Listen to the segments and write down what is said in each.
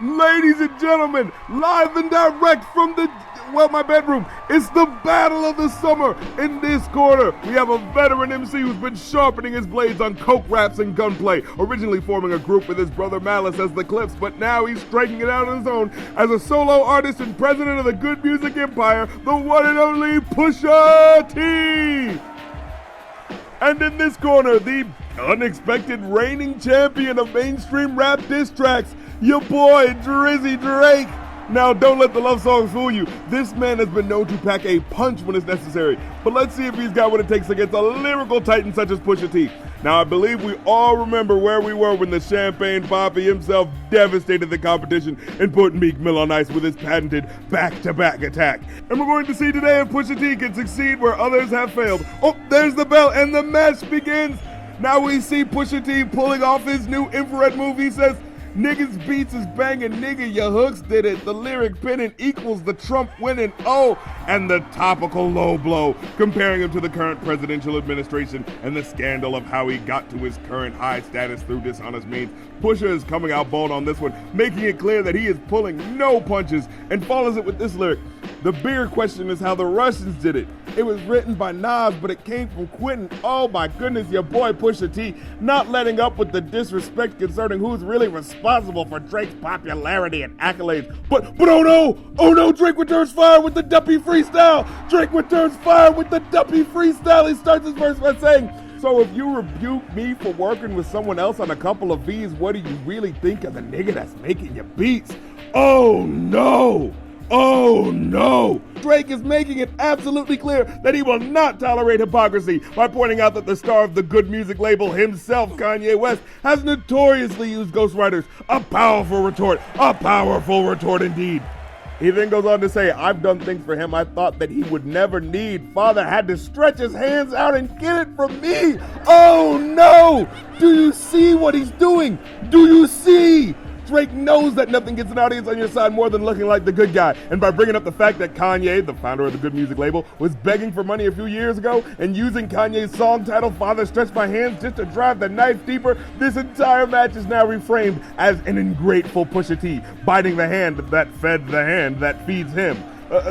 Ladies and gentlemen, live and direct from my bedroom, it's the battle of the summer. In this corner, we have a veteran MC who's been sharpening his blades on coke raps and gunplay, originally forming a group with his brother Malice as the Clips, but now he's striking it out on his own as a solo artist and president of the good music empire, the one and only Pusha T. And in this corner, the unexpected reigning champion of mainstream rap diss tracks, your boy Drizzy Drake. Now, don't let the love songs fool you. This man has been known to pack a punch when it's necessary, but let's see if he's got what it takes against a lyrical titan such as Pusha T. Now, I believe we all remember where we were when the Champagne Poppy himself devastated the competition and put Meek Mill on ice with his patented back-to-back attack. And we're going to see today if Pusha T can succeed where others have failed. Oh, there's the bell, and the match begins. Now we see Pusha T pulling off his new infrared move. He says, "Niggas beats is banging, nigga, your hooks did it. The lyric pinning equals the Trump winning, oh," and the topical low blow, comparing him to the current presidential administration and the scandal of how he got to his current high status through dishonest means. Pusha is coming out bold on this one, making it clear that he is pulling no punches, and follows it with this lyric. "The bigger question is how the Russians did it. It was written by Nas, but it came from Quentin. Oh my goodness, your boy Pusha T not letting up with the disrespect concerning who's really responsible for Drake's popularity and accolades. But oh no, Drake returns fire with the Duppy Freestyle. Drake returns fire with the Duppy Freestyle." He starts his verse by saying, "So if you rebuke me for working with someone else on a couple of V's, what do you really think of the nigga that's making your beats? Oh no! Oh no!" Drake is making it absolutely clear that he will not tolerate hypocrisy by pointing out that the star of the good music label himself, Kanye West, has notoriously used ghostwriters. A powerful retort indeed. He then goes on to say, "I've done things for him I thought that he would never need. Father had to stretch his hands out and get it from me. Oh no! Do you see what he's doing? Do you see?" Drake knows that nothing gets an audience on your side more than looking like the good guy. And by bringing up the fact that Kanye, the founder of the good music label, was begging for money a few years ago and using Kanye's song titled "Father Stretch My Hands" just to drive the knife deeper, this entire match is now reframed as an ungrateful Pusha T, biting the hand that fed the hand that feeds him.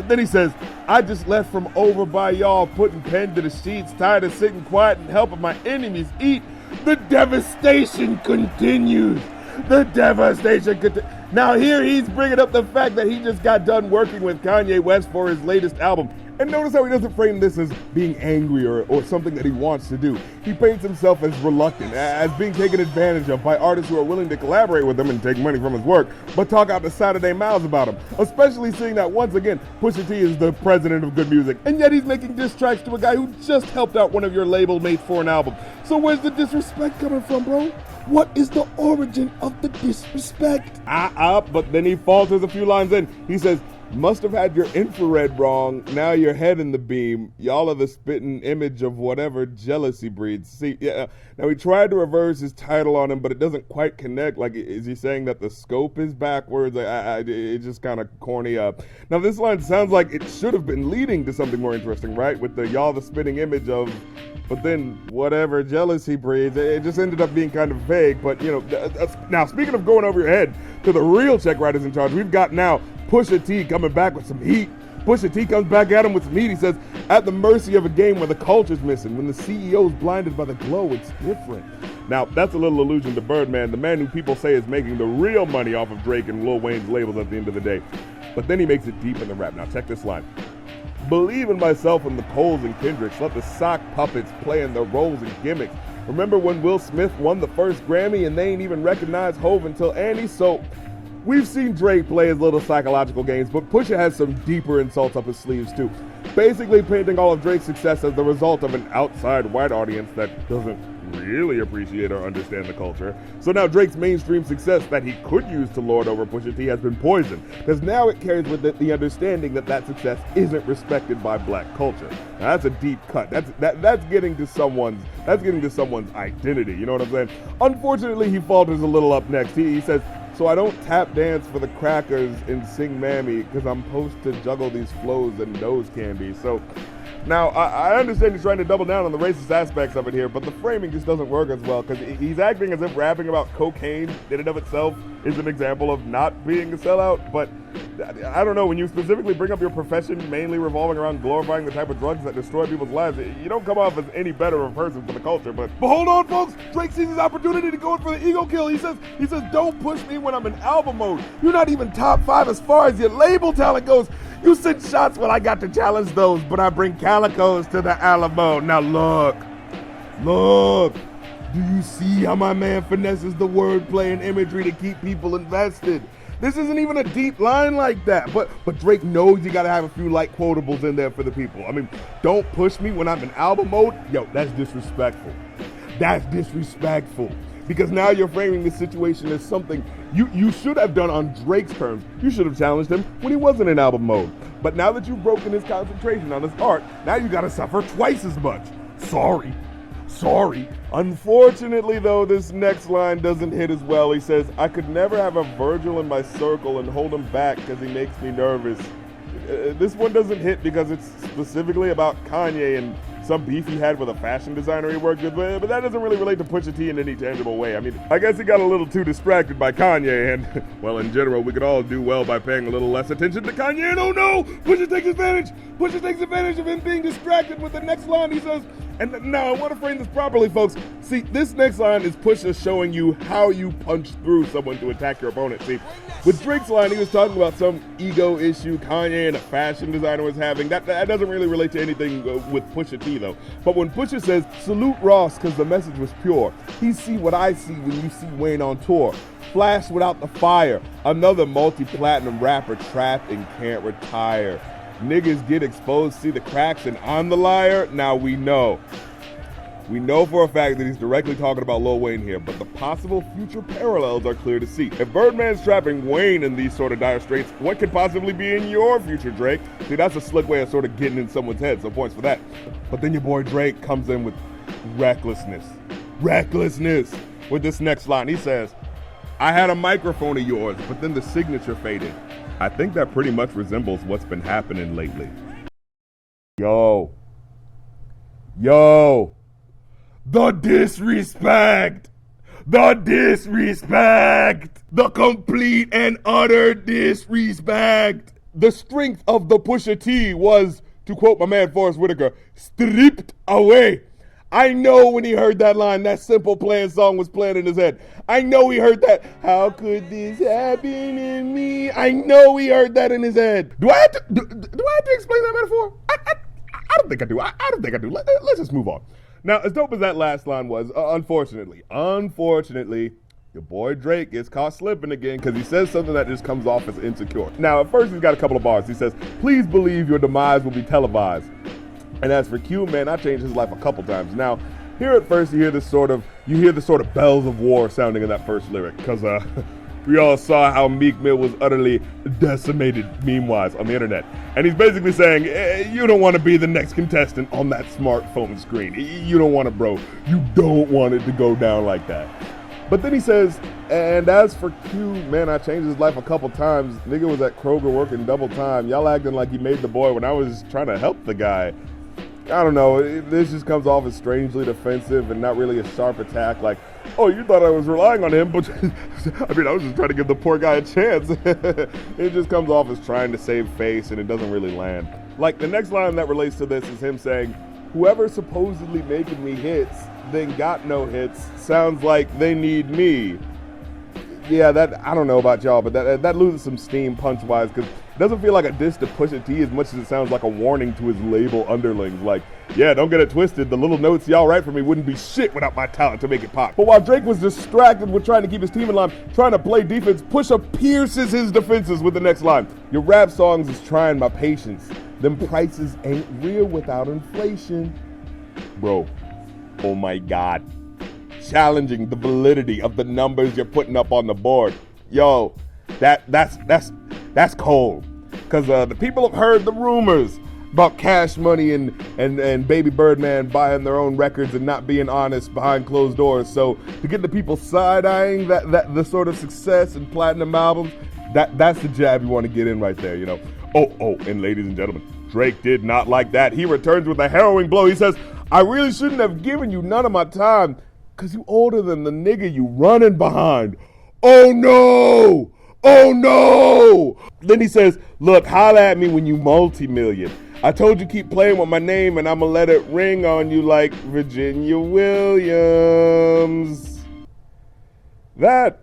Then he says, "I just left from over by y'all, putting pen to the sheets, tired of sitting quiet and helping my enemies eat. The devastation continues. The devastation continues." Now here he's bringing up the fact that he just got done working with Kanye West for his latest album. And notice how he doesn't frame this as being angry or something that he wants to do. He paints himself as reluctant, as being taken advantage of by artists who are willing to collaborate with him and take money from his work, but talk out the side of their mouths about him. Especially seeing that once again, Pusha T is the president of good music, and yet he's making diss tracks to a guy who just helped out one of your label mates for an album. So where's the disrespect coming from, bro? What is the origin of the disrespect? But then he falters a few lines in. He says, "Must have had your infrared wrong. Now your head in the beam. Y'all are the spitting image of whatever jealousy breeds." See, yeah. Now he tried to reverse his title on him, but it doesn't quite connect. Like, is he saying that the scope is backwards? It's just kind of corny up. Now this line sounds like it should have been leading to something more interesting, right? With the "y'all the spitting image of," but then whatever jealousy breeds. It just ended up being kind of vague. But you know, now speaking of going over your head to the real check writers in charge, we've got now Pusha T coming back with some heat. Pusha T comes back at him with some heat. He says, "At the mercy of a game where the culture's missing. When the CEO's blinded by the glow, it's different." Now, that's a little allusion to Birdman, the man who people say is making the real money off of Drake and Lil Wayne's labels at the end of the day. But then he makes it deep in the rap. Now, check this line. "Believe in myself and the Coles and Kendricks. Let the sock puppets play in their roles and gimmicks. Remember when Will Smith won the first Grammy and they ain't even recognize Hove until Annie?" So we've seen Drake play his little psychological games, but Pusha has some deeper insults up his sleeves too. Basically painting all of Drake's success as the result of an outside white audience that doesn't really appreciate or understand the culture. So now Drake's mainstream success that he could use to lord over Pusha T has been poisoned, because now it carries with it the understanding that that success isn't respected by black culture. Now that's a deep cut. That's getting to someone's identity. You know what I'm saying? Unfortunately, he falters a little up next. He says, "So I don't tap dance for the crackers and sing Mammy because I'm supposed to juggle these flows and nose candy." So Now, I understand he's trying to double down on the racist aspects of it here, but the framing just doesn't work as well, because he's acting as if rapping about cocaine in and of itself is an example of not being a sellout, but I don't know, when you specifically bring up your profession mainly revolving around glorifying the type of drugs that destroy people's lives, you don't come off as any better of a person for the culture. But hold on, folks, Drake sees his opportunity to go in for the ego kill. He says, don't push me when I'm in album mode. You're not even top 5 as far as your label talent goes. You send shots when I got to challenge those, but I bring calicos to the Alamo. Now look, do you see how my man finesses the wordplay and imagery to keep people invested? This isn't even a deep line like that, but Drake knows you gotta have a few light quotables in there for the people. I mean, don't push me when I'm in album mode. Yo, that's disrespectful. That's disrespectful. Because now you're framing the situation as something you should have done on Drake's terms. You should have challenged him when he wasn't in album mode. But now that you've broken his concentration on his art, now you gotta suffer twice as much. Sorry. Unfortunately, though, this next line doesn't hit as well. He says, I could never have a Virgil in my circle and hold him back because he makes me nervous. This one doesn't hit because it's specifically about Kanye and some beef he had with a fashion designer he worked with, but that doesn't really relate to Pusha T in any tangible way. I mean, I guess he got a little too distracted by Kanye, and, well, in general, we could all do well by paying a little less attention to Kanye, and oh no, Pusha takes advantage of him being distracted with the next line. He says, and now I want to frame this properly, folks. See, this next line is Pusha showing you how you punch through someone to attack your opponent. See, with Drake's line, he was talking about some ego issue Kanye and a fashion designer was having. That doesn't really relate to anything with Pusha T, though. But when Pusha says, salute Ross because the message was pure, he see what I see when you see Wayne on tour. Flash without the fire, another multi-platinum rapper trapped and can't retire. Niggas get exposed, see the cracks, and I'm the liar. Now we know. We know for a fact that he's directly talking about Lil Wayne here, but the possible future parallels are clear to see. If Birdman's trapping Wayne in these sort of dire straits, what could possibly be in your future, Drake? See, that's a slick way of sort of getting in someone's head, so points for that. But then your boy Drake comes in with recklessness with this next line. He says, I had a microphone of yours, but then the signature faded. I think that pretty much resembles what's been happening lately. Yo. The disrespect! The complete and utter disrespect! The strength of the Pusha T was, to quote my man Forrest Whitaker, stripped away. I know when he heard that line, that Simple Plan song was playing in his head. I know he heard that, how could this happen in me? I know he heard that in his head. Do I have to explain that metaphor? I don't think I do. I don't think I do. Let's just move on. Now, as dope as that last line was, unfortunately, your boy Drake gets caught slipping again because he says something that just comes off as insecure. Now, at first he's got a couple of bars. He says, please believe your demise will be televised. And as for Q, man, I changed his life a couple times. Now, here at first you hear the sort of bells of war sounding in that first lyric, because we all saw how Meek Mill was utterly decimated meme-wise on the internet. And he's basically saying, you don't want to be the next contestant on that smartphone screen. You don't want it, bro. You don't want it to go down like that. But then he says, and as for Q, man, I changed his life a couple times. Nigga was at Kroger working double time. Y'all acting like he made the boy when I was trying to help the guy. I don't know, this just comes off as strangely defensive and not really a sharp attack like, oh, you thought I was relying on him, but I mean, I was just trying to give the poor guy a chance. It just comes off as trying to save face and it doesn't really land. Like, the next line that relates to this is him saying, whoever's supposedly making me hits, then got no hits, sounds like they need me. Yeah, that, I don't know about y'all, but that loses some steam punch-wise, because it doesn't feel like a diss to Pusha T as much as it sounds like a warning to his label underlings. Like, yeah, don't get it twisted, the little notes y'all write for me wouldn't be shit without my talent to make it pop. But while Drake was distracted with trying to keep his team in line, trying to play defense, Pusha pierces his defenses with the next line. Your rap songs is trying my patience. Them prices ain't real without inflation. Bro, oh my God. Challenging the validity of the numbers you're putting up on the board. Yo, that's cold. Because the people have heard the rumors about Cash Money and Baby Birdman buying their own records and not being honest behind closed doors. So to get the people side-eyeing that the sort of success and platinum albums, that's the jab you want to get in right there, you know. Oh, and ladies and gentlemen, Drake did not like that. He returns with a harrowing blow. He says, I really shouldn't have given you none of my time because you older than the nigga you running behind. Oh no! Oh no! Then he says, look, holla at me when you multi-million. I told you keep playing with my name and I'ma let it ring on you like Virginia Williams. That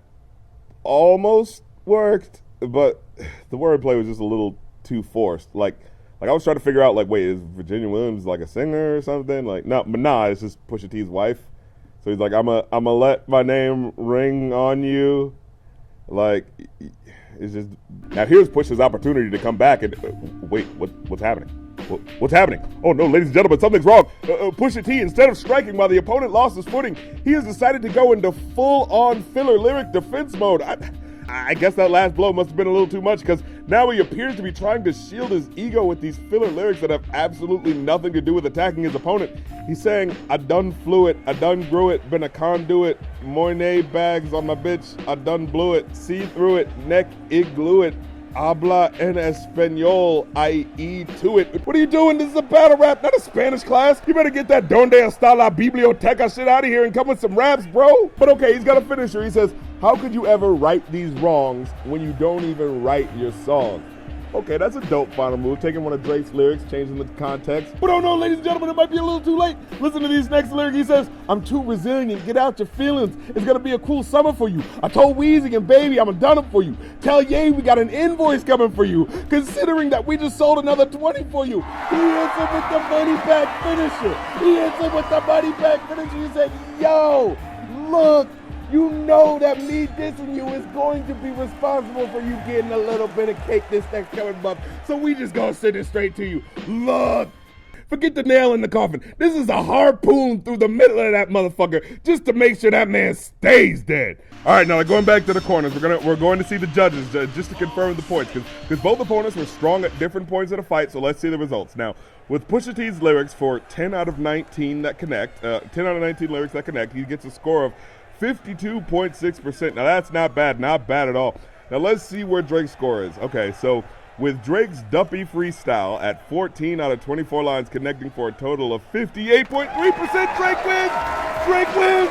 almost worked, but the wordplay was just a little too forced. Like I was trying to figure out, like, wait, is Virginia Williams like a singer or something? Like, no, but nah, it's just Pusha T's wife. So he's like, I'ma let my name ring on you. Like, it's just, now here's Pusha's opportunity to come back and, wait, what's happening? What's happening? Oh no, ladies and gentlemen, something's wrong. Pusha T, instead of striking while the opponent lost his footing, he has decided to go into full-on filler lyric defense mode. I guess that last blow must have been a little too much, because now he appears to be trying to shield his ego with these filler lyrics that have absolutely nothing to do with attacking his opponent. He's saying, I done flew it, I done grew it, been a conduit, Moyne bags on my bitch, I done blew it, see through it, neck igloo it, habla en español, I.e. to it. What are you doing? This is a battle rap, not a Spanish class. You better get that Donde está la biblioteca shit out of here and come with some raps, bro. But okay, he's got a finisher. He says, how could you ever right these wrongs when you don't even write your song? Okay, that's a dope final move, taking one of Drake's lyrics, changing the context. But oh no, ladies and gentlemen, it might be a little too late. Listen to these next lyrics. He says, I'm too resilient, get out your feelings. It's gonna be a cool summer for you. I told Weezy and Baby, I'm done it for you. Tell Ye we got an invoice coming for you, considering that we just sold another 20 for you. He hits him with the money back finisher. He hits him with the money back finisher. He said, yo, look. You know that me dissing you is going to be responsible for you getting a little bit of cake this next coming month. So we just gonna send it straight to you. Look, forget the nail in the coffin. This is a harpoon through the middle of that motherfucker just to make sure that man stays dead. All right, now going back to the corners, we're going to see the judges just to confirm the points because both opponents were strong at different points of the fight. So let's see the results now. With Pusha T's lyrics for 10 out of 19 that connect, 10 out of 19 lyrics that connect, he gets a score of 52.6%. Now that's not bad at all. Now let's see where Drake's score is. Okay, so with Drake's Duppy Freestyle at 14 out of 24 lines connecting for a total of 58.3%, Drake wins! Drake wins!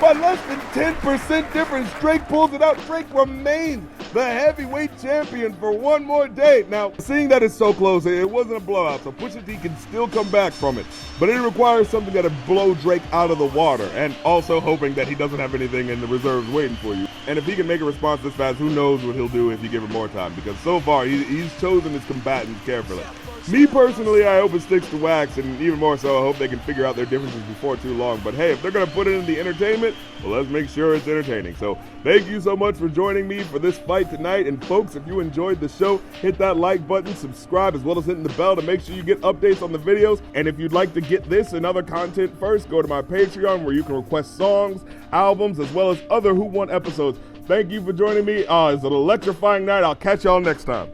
By less than 10% difference, Drake pulls it out. Drake remains the heavyweight champion for one more day. Now, seeing that it's so close, it wasn't a blowout, so Pusha T can still come back from it. But it requires something that'll blow Drake out of the water, and also hoping that he doesn't have anything in the reserves waiting for you. And if he can make a response this fast, who knows what he'll do if you give him more time, because so far, he's chosen his combatants carefully. Me personally, I hope it sticks to wax, and even more so, I hope they can figure out their differences before too long. But hey, if they're going to put it in the entertainment, well, let's make sure it's entertaining. So thank you so much for joining me for this fight tonight. And folks, if you enjoyed the show, hit that like button, subscribe, as well as hitting the bell to make sure you get updates on the videos. And if you'd like to get this and other content first, go to my Patreon where you can request songs, albums, as well as other Who Won episodes. Thank you for joining me. It's an electrifying night. I'll catch y'all next time.